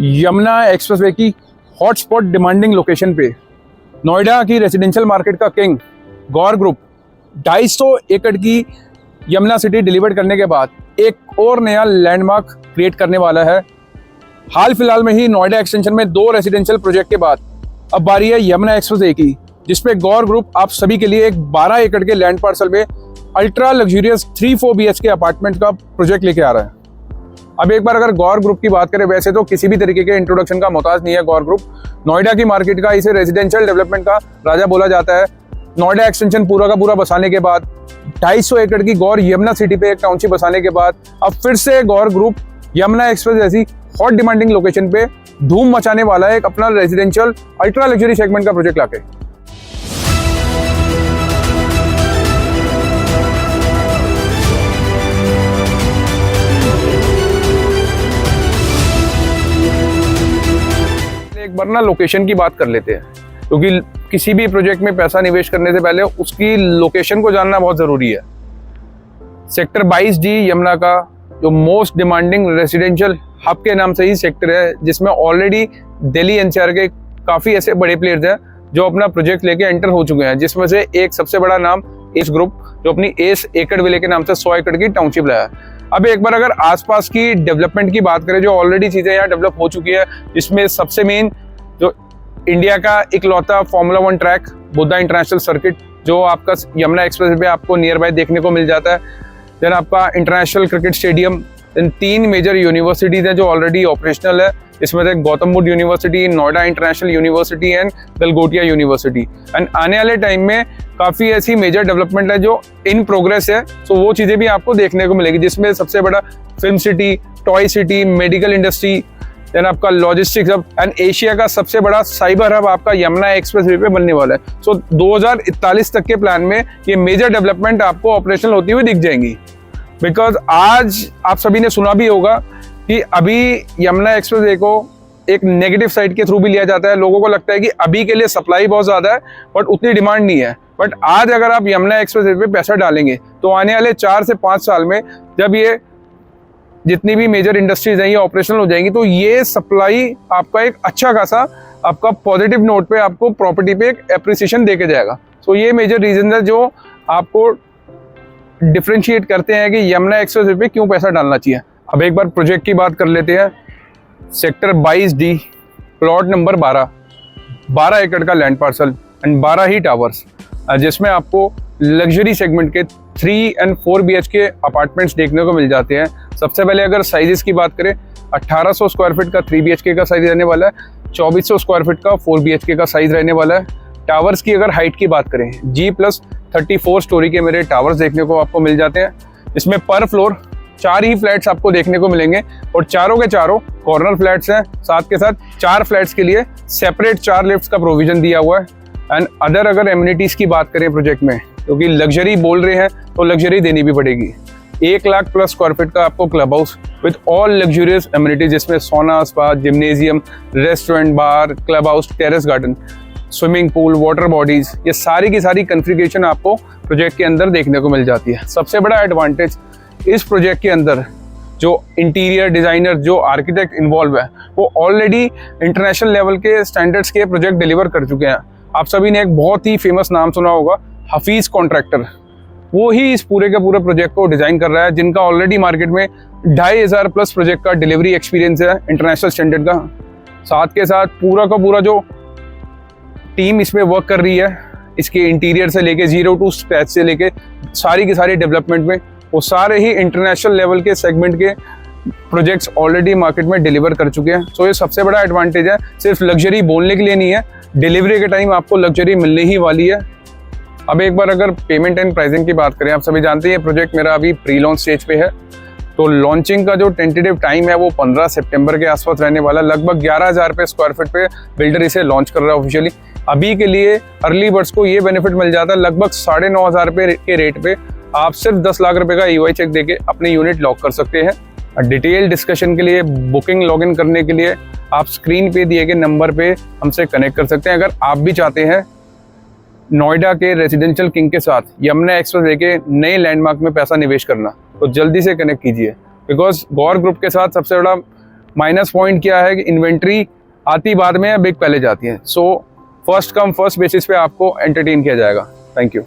Yamuna expressway की hotspot demanding location पे नोएडा की रेजिडेंशियल मार्केट का किंग गौर ग्रुप 250 एकड़ की यमुना सिटी डिलीवर करने के बाद एक और नया लैंडमार्क क्रिएट करने वाला है। हाल फिलहाल में ही नोएडा एक्सटेंशन में 2 रेजिडेंशियल प्रोजेक्ट के बाद अब बारी है यमुना एक्सप्रेसवे की, जिसपे गौर ग्रुप आप सभी के लिए एक 12 एकड़ के लैंड पार्सल में अल्ट्रा लग्जूरियस 3-4 BHK अपार्टमेंट का प्रोजेक्ट लेके आ रहा है। अब एक बार अगर गौर ग्रुप की बात करें, वैसे तो किसी भी तरीके के इंट्रोडक्शन का मोहताज नहीं है गौर ग्रुप। नोएडा की मार्केट का, इसे रेजिडेंशियल डेवलपमेंट का राजा बोला जाता है। नोएडा एक्सटेंशन पूरा का पूरा बसाने के बाद 250 एकड़ की गौर यमुना सिटी पे एक टाउनशिप बसाने के बाद अब फिर से गौर ग्रुप यमुना एक्सप्रेस जैसी हॉट डिमांडिंग लोकेशन पे धूम मचाने वाला है एक अपना रेजिडेंशियल अल्ट्रा लग्जरी सेगमेंट का प्रोजेक्ट लाके। एक बार ना लोकेशन की बात कर लेते हैं, क्योंकि किसी भी प्रोजेक्ट में पैसा निवेश करने से पहले उसकी लोकेशन को जानना बहुत ज़रूरी है। सेक्टर 22D यमुना का जो मोस्ट डिमांडिंग रेजिडेंशियल हब के नाम से ही सेक्टर है, जिसमें ऑलरेडी दिल्ली NCR के काफ़ी ऐसे बड़े प्लेयर्स हैं जो अपना प्रोजेक्ट लेके एंटर हो चुके हैं, जिसमें से एक सबसे बड़ा नाम एस ग्रुप जो अपनी एस एकड़ विले के नाम से 100 एकड़ की टाउनशिप लाया है। अब एक बार अगर आसपास की डेवलपमेंट की बात करें, जो ऑलरेडी चीज़ें यहाँ डेवलप हो चुकी है, जिसमें सबसे मेन जो इंडिया का इकलौता formula 1 track Buddha international circuit जो आपका यमुना एक्सप्रेस पे आपको नियर बाय देखने को मिल जाता है। देन आपका international cricket stadium, then 3 major universities हैं जो ऑलरेडी ऑपरेशनल है। इसमें से Gautam Buddha University, Noida International University and Galgotia University. And आने वाले टाइम में काफ़ी ऐसी मेजर डेवलपमेंट है जो इन प्रोग्रेस है, तो वो चीज़ें भी आपको देखने को मिलेगी, जिसमें सबसे बड़ा film city, toy city, medical industry, then आपका लॉजिस्टिक्स हब एंड एशिया का सबसे बड़ा साइबर हब आपका यमुना एक्सप्रेसवे पे बनने वाला है। सो 2041 तक के प्लान में ये मेजर डेवलपमेंट आपको ऑपरेशनल होती हुई दिख जाएंगी। बिकॉज आज आप सभी ने सुना भी होगा कि अभी यमुना एक्सप्रेसवे को एक नेगेटिव साइड के थ्रू भी लिया जाता है। लोगों को लगता है कि अभी के लिए सप्लाई बहुत ज़्यादा है बट उतनी डिमांड नहीं है। बट आज अगर आप यमुना एक्सप्रेसवे पे पैसा डालेंगे तो आने वाले 4 से 5 साल में जब ये जितनी भी मेजर इंडस्ट्रीज हैं ये ऑपरेशनल हो जाएंगी, तो ये सप्लाई आपका एक अच्छा खासा आपका पॉजिटिव नोट पे आपको प्रॉपर्टी पे एक एप्रिसिएशन देके जाएगा। सो ये मेजर रीजन है जो आपको डिफ्रेंशिएट करते हैं कि यमुना एक्सप्रेसवे पे क्यों पैसा डालना चाहिए। अब एक बार प्रोजेक्ट की बात कर लेते हैं। सेक्टर 22D प्लॉट नंबर 12 एकड़ का land parcel and 12 he towers, जिसमें आपको लग्जरी सेगमेंट के 3 और 4 BHK अपार्टमेंट्स देखने को मिल जाते हैं। सबसे पहले अगर साइजेस की बात करें, 1800 स्क्वायर फीट का 3 BHK का साइज रहने वाला है, 2400 स्क्वायर फीट का 4 BHK का साइज रहने वाला है। टावर्स की अगर हाइट की बात करें, G+34 स्टोरी के मेरे टावर्स देखने को आपको मिल जाते हैं। इसमें पर फ्लोर 4 ही फ्लैट्स आपको देखने को मिलेंगे और चारों के चारों कॉर्नर फ्लैट्स हैं। साथ के साथ 4 फ्लैट्स के लिए सेपरेट 4 लिफ्ट्स का प्रोविजन दिया हुआ है। एंड अदर अगर एमिनिटीज़ की बात करें प्रोजेक्ट में, क्योंकि लग्जरी बोल रहे हैं तो लग्जरी देनी भी पड़ेगी। 1 लाख प्लस स्क्वायर फीट का आपको club house with all luxurious amenities, जिसमें sauna, spa, gymnasium, restaurant, bar, club house, terrace garden, swimming pool, water bodies, ये सारी की सारी कॉन्फ़िगरेशन आपको प्रोजेक्ट के अंदर देखने को मिल जाती है। सबसे बड़ा एडवांटेज इस प्रोजेक्ट के अंदर जो इंटीरियर डिज़ाइनर, जो आर्किटेक्ट इन्वॉल्व है, वो ऑलरेडी इंटरनेशनल लेवल के स्टैंडर्ड्स के प्रोजेक्ट डिलीवर कर चुके हैं। आप सभी ने एक बहुत ही फेमस नाम सुना होगा, हफीज़ कॉन्ट्रैक्टर। वो ही इस पूरे के पूरे प्रोजेक्ट को डिज़ाइन कर रहा है, जिनका ऑलरेडी मार्केट में 2500 प्लस प्रोजेक्ट का डिलीवरी एक्सपीरियंस है इंटरनेशनल स्टैंडर्ड का। साथ के साथ पूरा का पूरा जो टीम इसमें वर्क कर रही है, इसके इंटीरियर से लेके 0 to स्क्रैच से लेके सारी की सारी डेवलपमेंट में, वो सारे ही इंटरनेशनल लेवल के सेगमेंट के प्रोजेक्ट्स ऑलरेडी मार्केट में डिलीवर कर चुके हैं। सो ये सबसे बड़ा एडवांटेज है, सिर्फ लग्जरी बोलने के लिए नहीं है, डिलीवरी के टाइम आपको लग्जरी मिलने ही वाली है। अब एक बार अगर पेमेंट एंड प्राइसिंग की बात करें, आप सभी जानते हैं ये प्रोजेक्ट मेरा अभी प्री लॉन्च स्टेज पे है, तो लॉन्चिंग का जो टेंटेटिव टाइम है वो 15 सितंबर के आसपास रहने वाला। लगभग 11,000 रुपये स्क्वायर फीट पे बिल्डर इसे लॉन्च कर रहा है ऑफिशियली। अभी के लिए अर्ली बर्ड्स को ये बेनिफिट मिल जाता है, लगभग 9,500 रुपये के रेट पे आप सिर्फ 10 लाख रुपए का EOI चेक देके अपनी यूनिट लॉक कर सकते हैं। डिटेल डिस्कशन के लिए, बुकिंग लॉगिन करने के लिए आप स्क्रीन पे दिए गए नंबर पे हमसे कनेक्ट कर सकते हैं। अगर आप भी चाहते हैं नोएडा के रेजिडेंशियल किंग के साथ यमुना एक्सप्रेसवे के नए लैंडमार्क में पैसा निवेश करना, तो जल्दी से कनेक्ट कीजिए, बिकॉज गौर ग्रुप के साथ सबसे बड़ा माइनस पॉइंट क्या है कि इन्वेंट्री आती बाद में है, बिग पहले जाती है। So first come first basis पे आपको एंटरटेन किया जाएगा। Thank you.